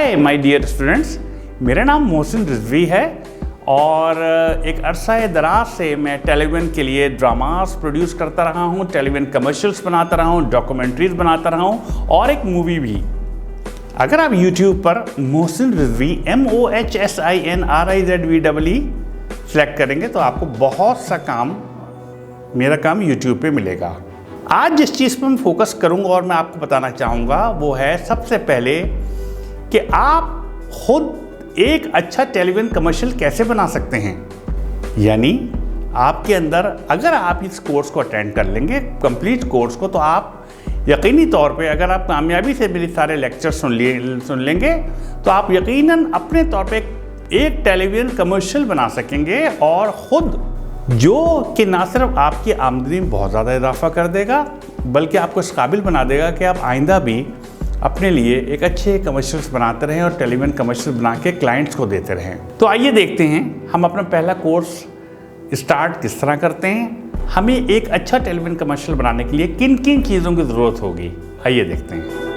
Hi my dear students, मेरा नाम मोहसिन रिजवी है और एक अरसा दराज से मैं टेलीविज़न के लिए ड्रामास प्रोड्यूस करता रहा हूँ, टेलीविज़न कमर्शियल्स बनाता रहा हूँ, डॉक्यूमेंट्रीज बनाता रहा हूँ और एक मूवी भी। अगर आप YouTube पर मोहसिन रिजवी MOHSINRIZVEE सेलेक्ट करेंगे तो आपको बहुत सा काम, मेरा काम YouTube पे मिलेगा। आज जिस चीज़ पर मैं फोकस करूंगा और मैं आपको बताना चाहूँगा वो है सबसे पहले कि आप खुद एक अच्छा टेलीविज़न कमर्शियल कैसे बना सकते हैं। यानी आपके अंदर, अगर आप इस कोर्स को अटेंड कर लेंगे, कंप्लीट कोर्स को, तो आप यकीनी तौर पे, अगर आप कामयाबी से मेरे सारे लेक्चर सुन लेंगे तो आप यकीनन अपने तौर पे एक टेलीविज़न कमर्शियल बना सकेंगे और ख़ुद, जो कि ना सिर्फ आपकी आमदनी में बहुत ज़्यादा इजाफा कर देगा बल्कि आपको इस काबिल बना देगा कि आप आइंदा भी अपने लिए एक अच्छे कमर्शियल्स बनाते रहें और टेलीविज़न कमर्शियल बना के क्लाइंट्स को देते रहें। तो आइए देखते हैं हम अपना पहला कोर्स स्टार्ट किस तरह करते हैं। हमें एक अच्छा टेलीविज़न कमर्शियल बनाने के लिए किन किन चीज़ों की ज़रूरत होगी, आइए देखते हैं।